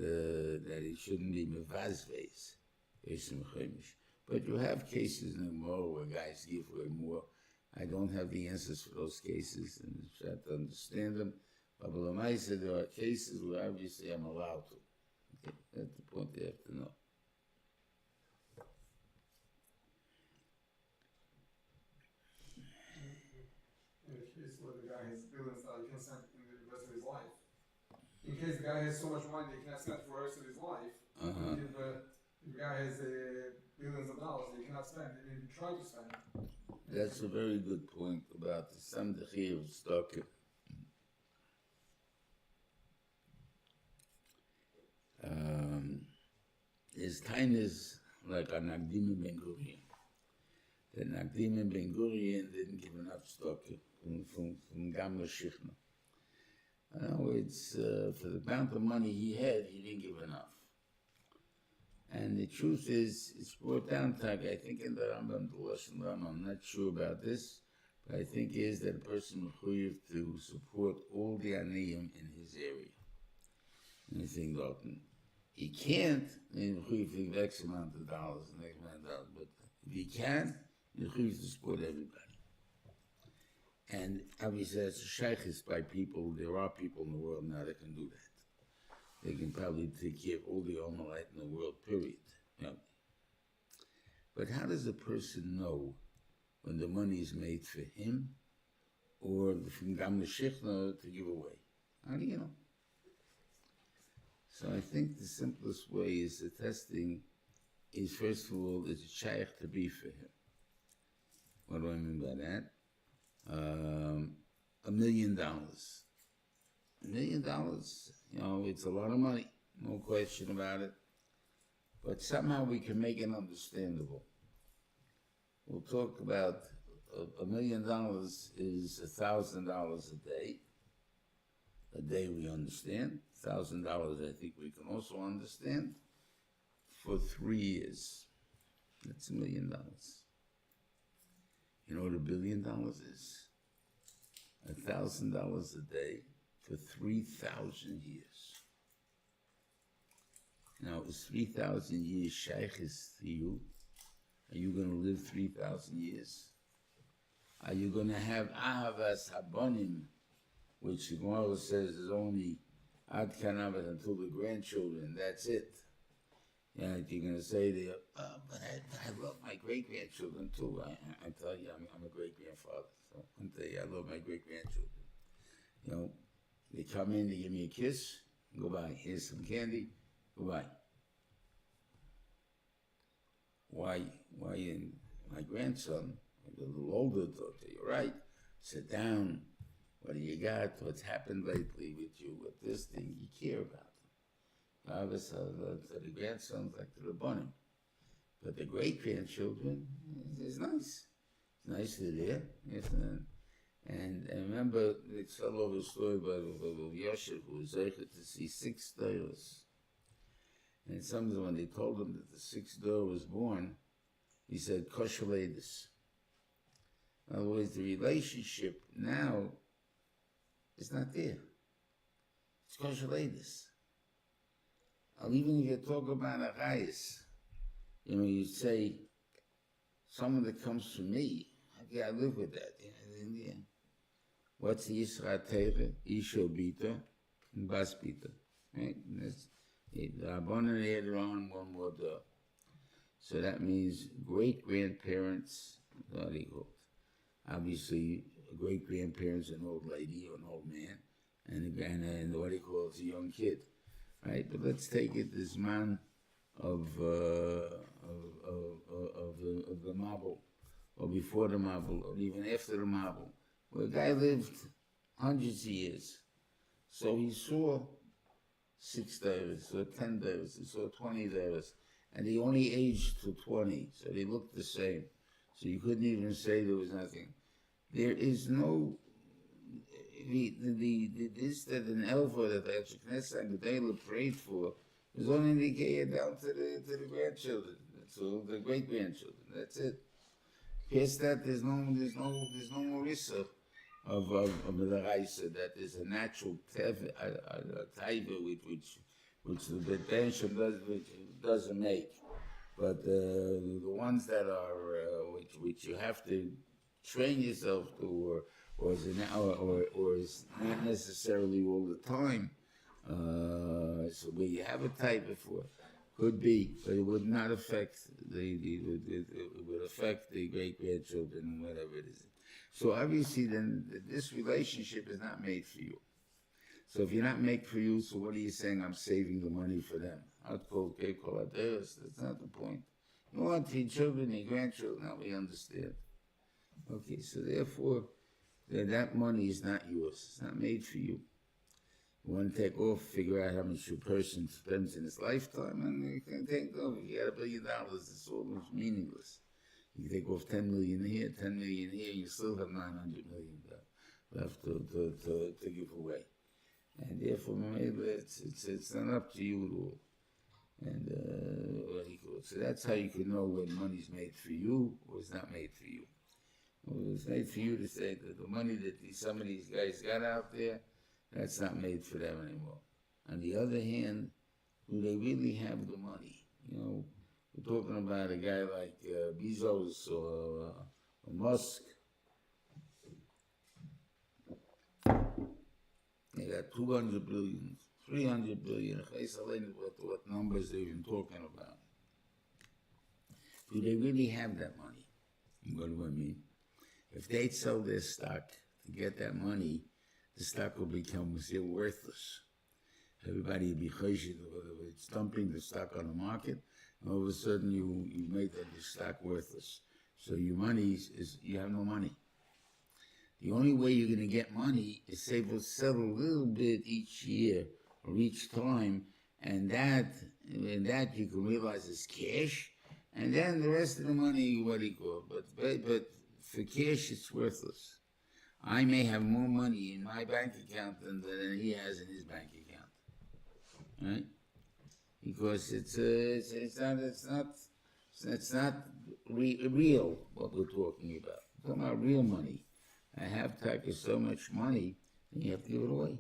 he shouldn't be mevazves, but you have cases in the Gemara where guys give way more. I don't have the answers for those cases, and I try to understand them. But there are cases where obviously I'm allowed to. Okay? That's the point they have to know. In the case where the guy has billions that he can spend in the rest of his life. In case the guy has so much money that he cannot spend for the rest of his life, if the guy has billions of dollars that he cannot spend, and he try to spend. That's a very good point about the Samdechi of stock. His kindness like a Nagdim Ben Gurion. The Nagdim Ben Gurion didn't give enough stock from Gamla Shichna. In other words, for the amount of money he had, he didn't give enough. And the truth is, it's brought down, I think in the Rambam, the Lashon Rambam, I'm not sure about this, but I think is that a person mechuyev to support all the aniyim in his area. Anything Dalton. He can't, then mechuyev to X amount of dollars, but if he can, he's mechuyev to support everybody. And obviously that's a shaykhis by people. There are people in the world now that can do that. They can probably take care of all the Omelite in the world, period. Yeah. But how does a person know when the money is made for him or from Gamla Shechna to give away? How do you know? So I think the simplest way is the testing is, first of all, is a shaykh to be for him. What do I mean by that? $1 million. $1 million, you know, it's a lot of money, no question about it. But somehow we can make it understandable. We'll talk about $1 million is $1,000 a day. A day we understand. $1,000 I think we can also understand. For 3 years, that's $1 million. You know what $1 billion is? $1,000 a day for 3,000 years. Now, is 3,000 years shaykhis to you? Are you going to live 3,000 years? Are you going to have ahavas habonim, which the Gemara says is only ad kanavet until the grandchildren? That's it. Yeah, you're going to say there, but I love my great-grandchildren too. I tell you, I'm a great-grandfather. So I tell you, I love my great-grandchildren. You know, they come in, they give me a kiss, goodbye. Here's some candy, goodbye. Why in my grandson, a little older daughter, you're right, sit down, what do you got, what's happened lately with you, with this thing, you care about them. Obviously, to the grandsons, like to the bunny. But the great-grandchildren is nice. It's nice they're there. Yes, and remember, it's all over the story about Yosef, who was able to see 6 daughters. And sometimes when they told him that the 6th daughter was born, he said, kosher ladies. In other words, the relationship now is not there. It's kosher ladies. Even if you talk about a rayas, you know, you say, someone that comes from me, I live with that. You know, what's the Yisra Teire, Isho Bita, and Bas Bita, right? The Rabbanan added on one more door. So that means great-grandparents, what do you call it? Obviously, great-grandparents, an old lady or an old man, and what do you call it, a young kid, right? But let's take it this man of the Mabul, or before the Mabul, or even after the Mabul, where a guy lived hundreds of years. So he saw 6 days, or 10 days, he saw 20 days, and he only aged to 20, so they looked the same. So you couldn't even say there was nothing. There is no, this that an Elva that the Knesset Gedela prayed for was only indicated down to the grandchildren, so the great grandchildren. That's it. Past that, there's no Marissa of the Raisa, that is a natural taiva which the Bensham doesn't make. But the ones that are which you have to train yourself to, or is not necessarily all the time. So where you have a taiva for, could be, but it would not affect it would affect the great grandchildren and whatever it is. So obviously, then this relationship is not made for you. So if you're not made for you, so what are you saying? I'm saving the money for them. That's not the point. You want your children, your grandchildren. Now we understand. Okay, so therefore, that money is not yours. It's not made for you. You want to take off, figure out how much your person spends in his lifetime, and you can take off. If you got $1 billion, it's almost meaningless. You take off 10 million here, 10 million here, you still have 900 million left to give away. And therefore, it's not up to you at all. And so that's how you can know when money's made for you or it's not made for you. Well, it's made for you to say that the money that some of these guys got out there, that's not made for them anymore. On the other hand, do they really have the money? You know, we're talking about a guy like Bezos or Musk. They got 200 billion, 300 billion. What numbers they're even talking about? Do they really have that money? What do I mean? If they sell their stock to get that money, the stock will become worthless. Everybody will be choshed. It's dumping the stock on the market, and all of a sudden you make that the stock worthless. So your money is you have no money. The only way you're going to get money is sell a little bit each year or each time, and that you can realize is cash, and then the rest of the money, what do you call it? But for cash, it's worthless. I may have more money in my bank account than he has in his bank account, right? Because it's not real what we're talking about. We're talking about real money. I have taken so much money, and you have to give it away.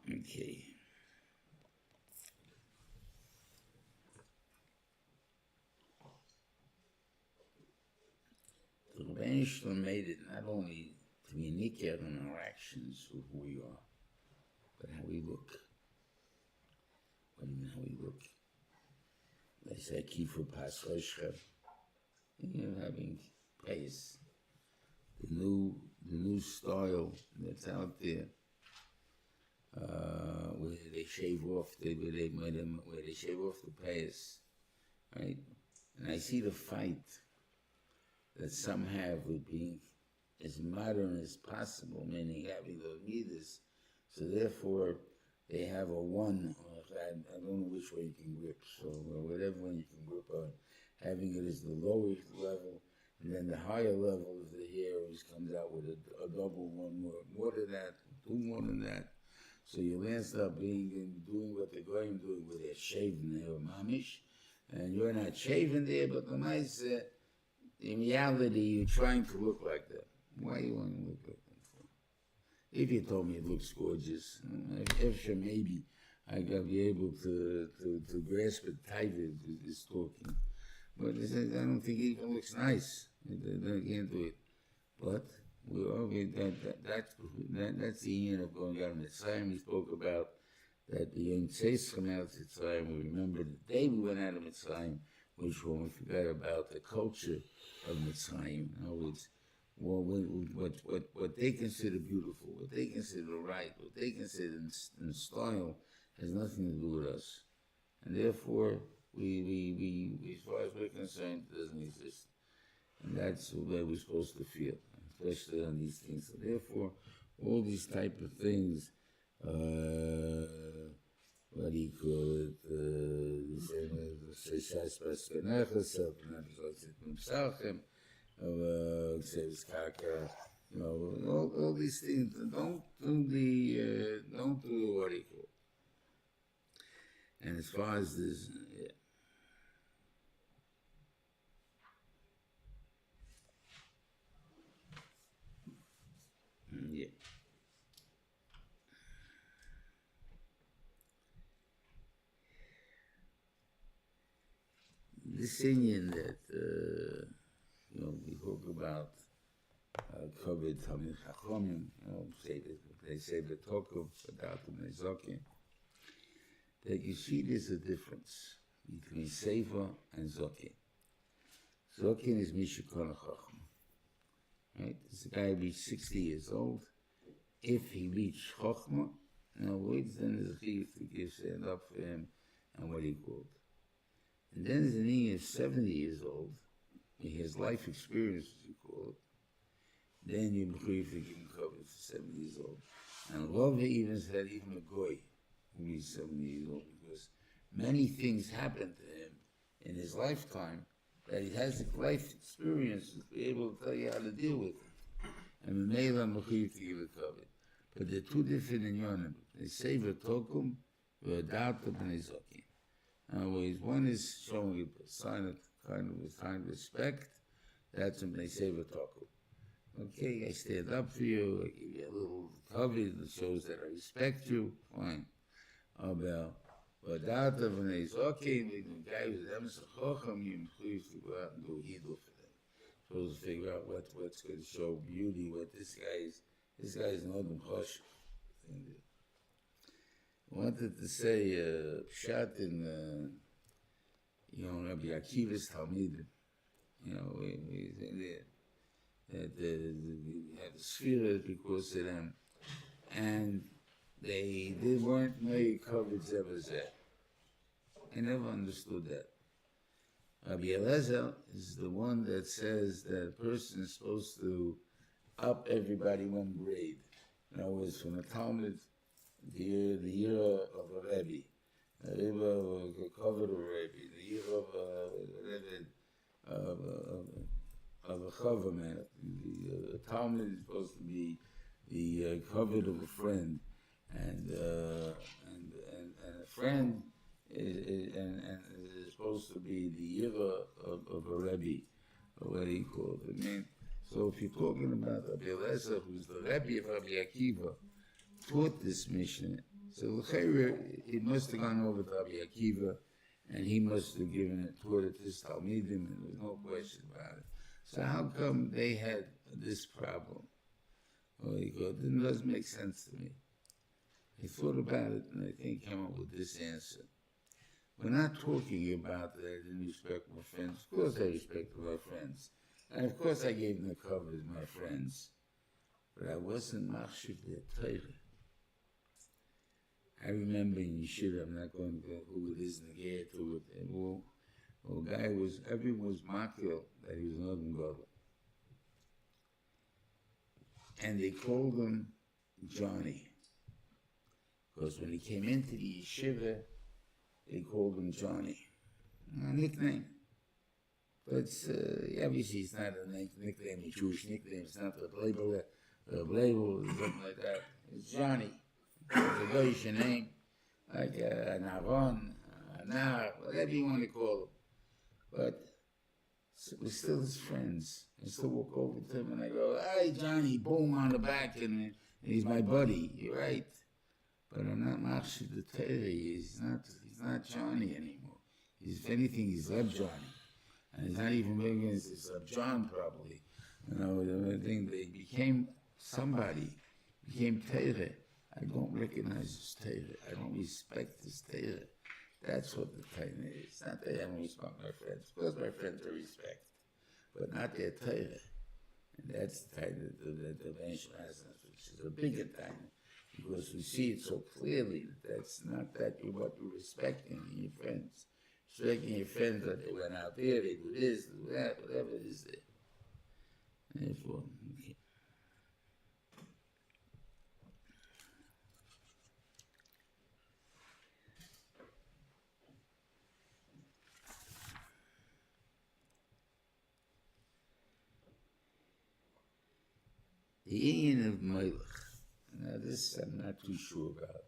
Okay. The Reuven made it not only to be nicker in our actions of who we are, but how we look. What do you mean how we look? They say kifu pas roshcha. Having pace. The new style that's out there, where they shave off where they shave off the pace, right? And I see the fight that some have with being as modern as possible, meaning having those meters. So therefore, they have a one. I don't know which way you can grip. So whatever one you can grip on, having it as the lowest level, and then the higher level of the hair always comes out with a double one more than that, two more than that. So you end up doing what the goyim doing with their shaving hair, mamish, and you're not shaving there, but the nice. In reality, you're trying to look like that. Why you want to look like that for? If you told me it looks gorgeous, if maybe I gotta be able to grasp it tighter is talking. But I don't think it even looks nice. I can't do it. But we always that's the end of going out of Mitzrayim. We spoke about that the Yom Tzeis come out of Mitzrayim. We remember the day we went out of Mitzrayim, which when we forgot about the culture of Mitzrayim. In other words, what they consider beautiful, what they consider right, what they consider in style, has nothing to do with us, and therefore we as far as we're concerned, it doesn't exist, and that's the way we're supposed to feel, especially on these things. So therefore, all these type of things, what do you call it? All these things. Don't do what do you call it? And as far as this, yeah. This Indian that we talk about covered Talmid Chachomim, they say the talk of Adatum Nezokim. That you see there's a difference between Sefer and Zokin. Zokin is Mishukon Chacham. Right? This guy reached 60 years old. If he reached Chachma, in other words, then there's a chiv to give stand up for him and what he called. And then there's an Indian 70 years old. He has life experience, as you call it. Then you believe to give him cover for 70 years old. And Reuven even said, even a goy who is 70 years old, because many things happened to him in his lifetime that he has the life experience to be able to tell you how to deal with it. And the Mela Mechiv to give it covered. But they're two different in Yonim. They say V'tokum V'adat B'nei Zokim. In other words, one is showing a sign of kind of respect. That's when they say V'tokum. Okay, I stand up for you, I give you a little cover that shows that I respect you, fine. About V'adat B'nei Zokim, the guy who's Chacham, you're supposed to go out and do Hidul for them. Supposed to figure out what's going to show beauty, what this guy is an Odom Chosh. I wanted to say, Pshat in, Rabbi Akiva's Talmidim. We had the sphere because of them, and they weren't made covered Zebazeh. I never understood that. Rabbi Eliezer is the one that says that a person is supposed to up everybody one grade. In other words, from the Talmud, the year of a Rebbe, the year of a covered Rebbe, the year of a Chavaman. The Talmud is supposed to be the covered of a friend, and a friend is supposed to be the year of a Rebbe, or what he called it. I mean, so if you're talking about Rabbi Eliezer, who's the Rebbe of Rabbi Akiva, taught this mission, so it must have gone over to Rabbi Akiva, and he must have taught it to his Talmidim, and there's no question about it. So how come they had this problem? It doesn't make sense to me. I thought about it and I think I came up with this answer. We're not talking about that I didn't respect my friends. Of course I respected my friends. And of course I gave them the cover as my friends. But I wasn't machshiv their Torah. I remember in Yeshiva, I'm not going to go who it is in the gate, who it was. Well, guy was, everyone was makil that he was an Odom Gadol. And they called him Johnny. Because when he came into the yeshiva, they called him Johnny. A nickname. But obviously it's not a nickname, a Jewish nickname. It's not a label or something like that. It's Johnny. It's a Goyish name, like an Aaron, a Nar, whatever you want to call him. But we're still his friends. I still walk over to him and I go, "Hey, Johnny," boom on the back, and he's my buddy. You're right. But I'm not machshiv the Torah. He's not Johnny anymore. If anything, he's Reb Johnny. And he's not even big against this Reb John probably. I think they became somebody, became Torah. I don't recognize his Torah. I don't respect his Torah. That's what the Torah is. Not that I don't respect my friends. Of course my friends I respect. But not their Torah. And that's the Torah that the Bench has, which is a bigger Torah. Because we see it so clearly that that's not that what you're respecting in your friends. Respecting your friends that they went out there, they do this, do that, whatever it is there. Therefore, okay. The union of Melech. Now this I'm not too sure about.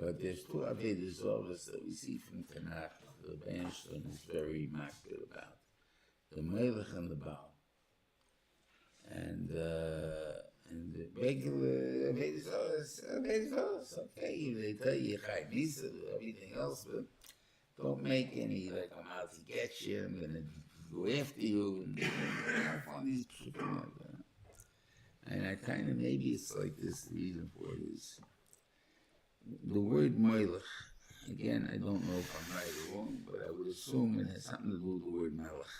But there's two Avedas Zorahs that we see from Tanakh. The Feinstein is very makbid about. The Melech and the Baal. And the regular Avedas Zorahs, okay, they tell you Chai Misa, everything else, but don't make any, like, I'm out to get you, I'm going to go after you, and I find these people like that. And I kind of, maybe it's like this, the reason for it is, the word Melech, again, I don't know if I'm right or wrong, but I would assume it has something to do with the word Melech.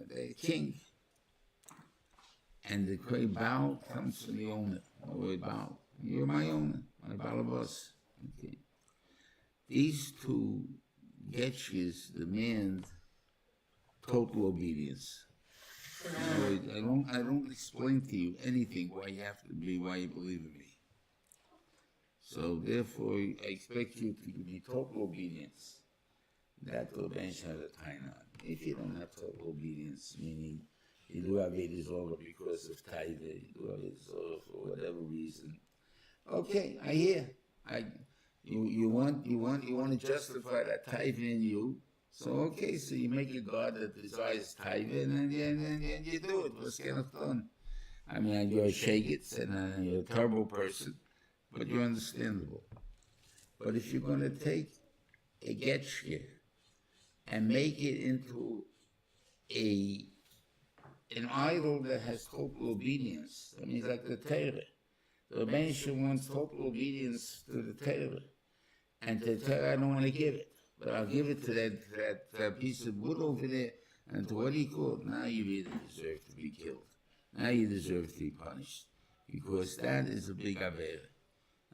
The king. And the word Baal comes from the owner, the word Baal. You're my owner, my Balabas. Okay. These two getchas demand total obedience. I don't explain to you anything why you have to be, why you believe in me. So therefore, I expect you to give me total obedience. That will bench has a time on. If you don't have total obedience, meaning you do have Avedas Zorah because of taiva, you do have Avedas Zorah for whatever reason. Okay, I hear. You want to justify that taiva in you. So okay, so you make a God that desires taiva, and then you do it. What's going on? I mean, you're a shagitz and you're a terrible person, but you're understandable. But if you're going to take a getchke and make it into an idol that has total obedience, that means like the Torah. The Rebbeinu wants total obedience to the Torah, and to the Torah I don't want to give it. But I'll give it to that piece of wood over there, and to what he called, now you really deserve to be killed. Now you deserve to be punished. Because that is a big avera.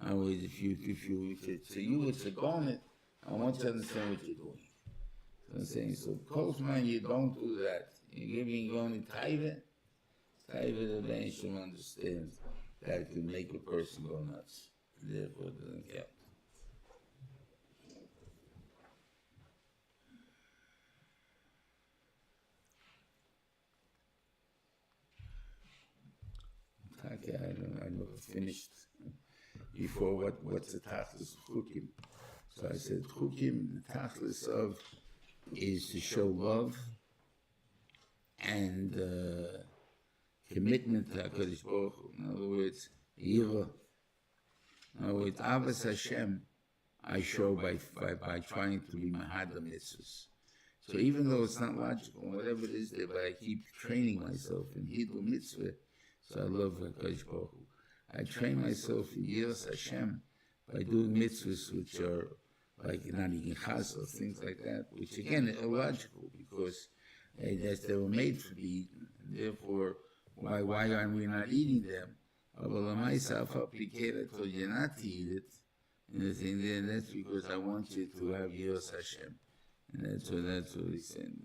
In other words, if it's to you, it's a garment, I want you to understand what you're doing. So I'm saying, so Kolzman, you don't do that. You're giving garment taiva. Taiva, the Rebbeinu understands that it can make a person go nuts. Therefore, it doesn't count. Okay, I never finished before what's the tachlis of chukim. So I said chukim, the tachlis of is to show love and commitment to HaKadosh Baruch Hu. In other words, yira. In other words, avas Hashem I show by trying to be mahad mitzvahs. So even though it's not logical, whatever it is, but I keep training myself in Hidul Mitzvah. So I love HaKadosh Baruch Hu. I train myself in Yiras Hashem by doing mitzvahs which are like not eating chazal, things like that, which again are illogical because they were made to be eaten. And therefore, why are we not eating them? But told you not to eat it. And the thing there, that's because I want you to have Yiras Hashem. And that's what he's saying.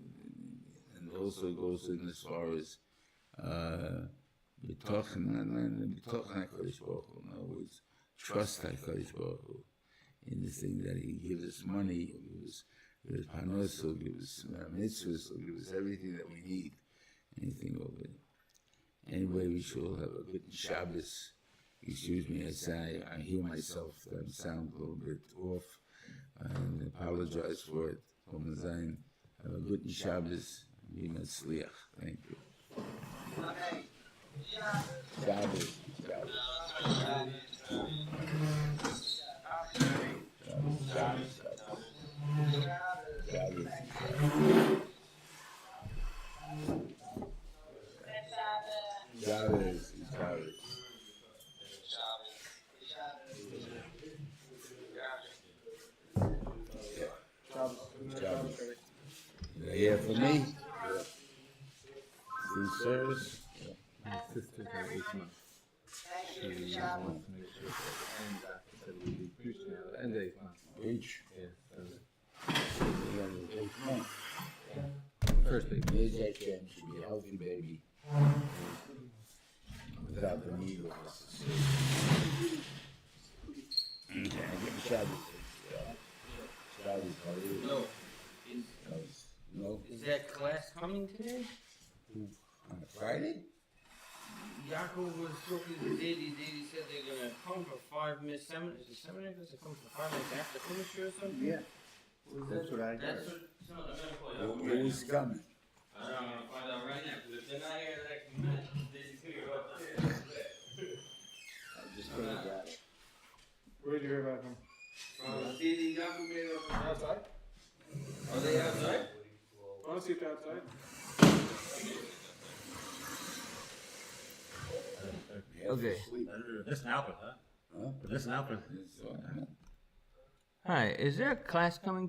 And also it goes in as far as b'tochen HaKadosh Baruch Hu. In other words, trust HaKadosh Baruch Hu in the thing that he gives us money, he'll give us panos, he'll give us mitzvahs, he'll give us everything that we need. Anything over it. Anyway, we should all have a good Shabbos. Excuse me, I hear myself that I sound a little bit off. I apologize for it. Have a good Shabbos. Be Matzliach. Thank you. Shabbos. Yeah, for me, through service. My sister's had 8 months. She wants to make sure that the end of will be preached now. The end of 8 months. Preach. Yeah, So, first baby. His Hashem should be a healthy baby without the need of us. Okay, give Shabbos. Shabbos. No. Is that class coming today? On a Friday? Ya'akov was talking to Didi. Didi said they're going to come for 5 minutes. Is the seminary going to come for 5 minutes after Chumash Shiur or something? Yeah. That's what I That's heard. what some of the medical. Who's coming? I don't know. I'm going to find out right now. Because if they're not here in the next minute, Didi's going to go up there. I just heard about it. Where did you hear about him? Didi, Ya'akov made it up. Outside? Are they outside? I want to see if they're outside. Okay. That's an Alpha, huh? Huh? That's an Alpha. It's, Hi, is there a class coming